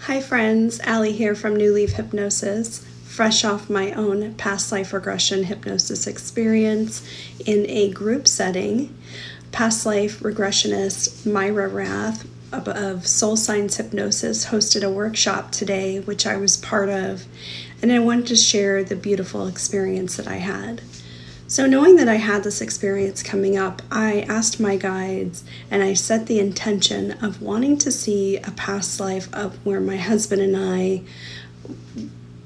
Hi friends, Allie here from New Leaf Hypnosis, fresh off my own past life regression hypnosis experience in a group setting. Past life regressionist Myra Rath of Soul Science Hypnosis hosted a workshop today, which I was part of, and I wanted to share the beautiful experience that I had. So knowing that I had this experience coming up, I asked my guides and I set the intention of wanting to see a past life of where my husband and I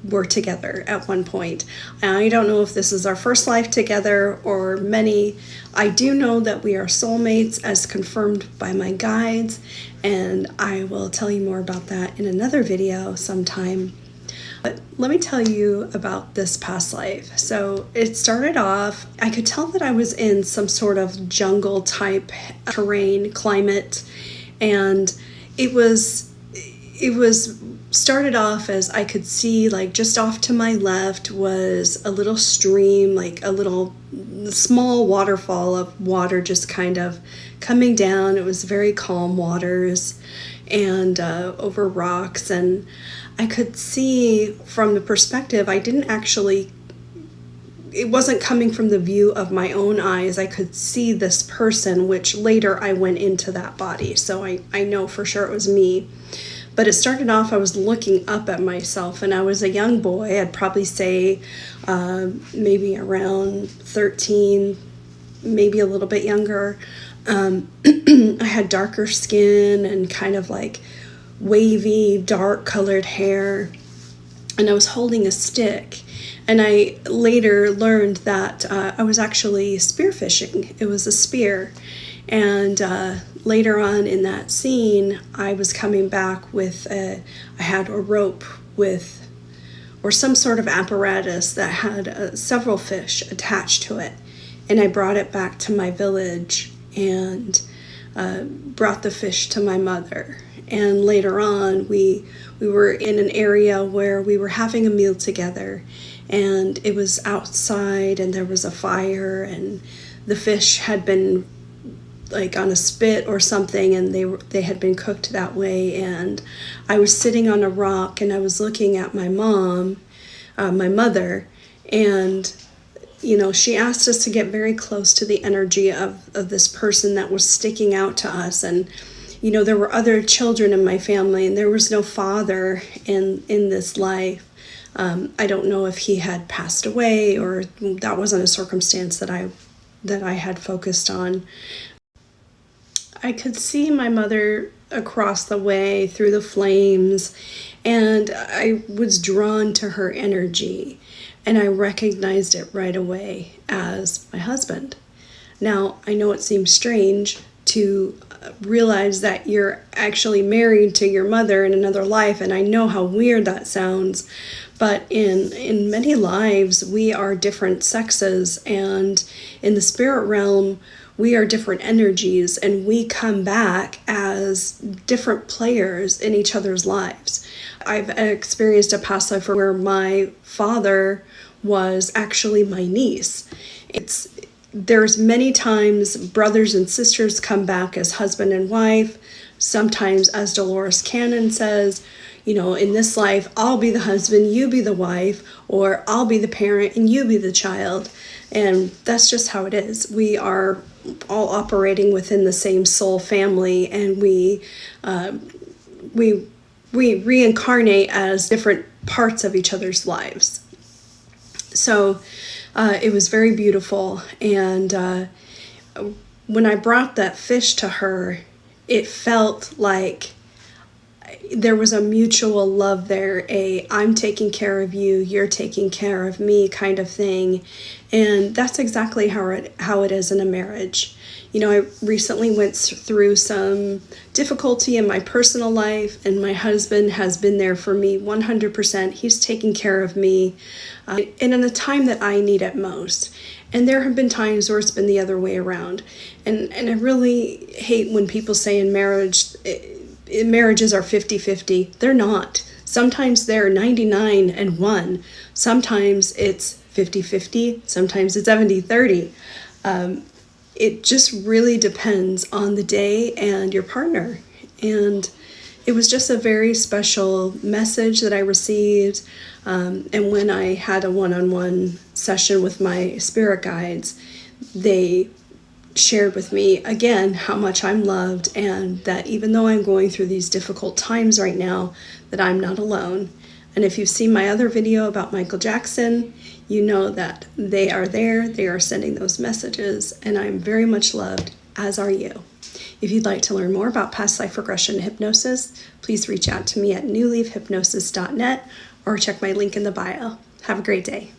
were together at one point. And I don't know if this is our first life together or many. I do know that we are soulmates as confirmed by my guides, and I will tell you more about that in another video sometime. But let me tell you about this past life. So it started off, I could tell that I was in some sort of jungle type terrain, climate, and it was started off as I could see, like just off to my left was a little stream, like a little small waterfall of water just kind of coming down. It was very calm waters and over rocks, and I could see from the perspective, it wasn't coming from the view of my own eyes. I could see this person, which later I went into that body. So I know for sure it was me. But it started off, I was looking up at myself, and I was a young boy. I'd probably say maybe around 13, maybe a little bit younger. I had darker skin and kind of like wavy, dark colored hair, and I was holding a stick. And I later learned that I was actually spearfishing. It was a spear. And later on in that scene, I was coming back with I had a rope or some sort of apparatus that had several fish attached to it. And I brought it back to my village and brought the fish to my mother. And later on, we were in an area where we were having a meal together, and it was outside, and there was a fire, and the fish had been like on a spit or something, and they had been cooked that way. And I was sitting on a rock, and I was looking at my mother, and she asked us to get very close to the energy of this person that was sticking out to us. And there were other children in my family, and there was no father in this life. I don't know if he had passed away, or that wasn't a circumstance that I had focused on. I could see my mother across the way through the flames, and I was drawn to her energy, and I recognized it right away as my husband. Now, I know it seems strange to realize that you're actually married to your mother in another life, and I know how weird that sounds, but in many lives we are different sexes, and in the spirit realm we are different energies, and we come back as different players in each other's lives. I've experienced a past life where my father was actually my niece. There's many times brothers and sisters come back as husband and wife. Sometimes, as Dolores Cannon says, in this life, I'll be the husband, you be the wife, or I'll be the parent and you be the child. And that's just how it is. We are all operating within the same soul family, and we reincarnate as different parts of each other's lives. So it was very beautiful, and when I brought that fish to her, it felt like there was a mutual love there, I'm taking care of you, you're taking care of me kind of thing. And that's exactly how it is in a marriage. I recently went through some difficulty in my personal life, and my husband has been there for me 100%. He's taking care of me, and in the time that I need it most. And there have been times where it's been the other way around. And I really hate when people say in marriage, marriages are 50-50. They're not. Sometimes they're 99-1. Sometimes it's 50-50. Sometimes it's 70-30. It just really depends on the day and your partner. And it was just a very special message that I received. And when I had a one-on-one session with my spirit guides, they shared with me again how much I'm loved, and that even though I'm going through these difficult times right now, that I'm not alone. And if you've seen my other video about Michael Jackson, you know that they are there, they are sending those messages, and I'm very much loved, as are you. If you'd like to learn more about past life regression and hypnosis, please reach out to me at newleafhypnosis.net or check my link in the bio. Have a great day.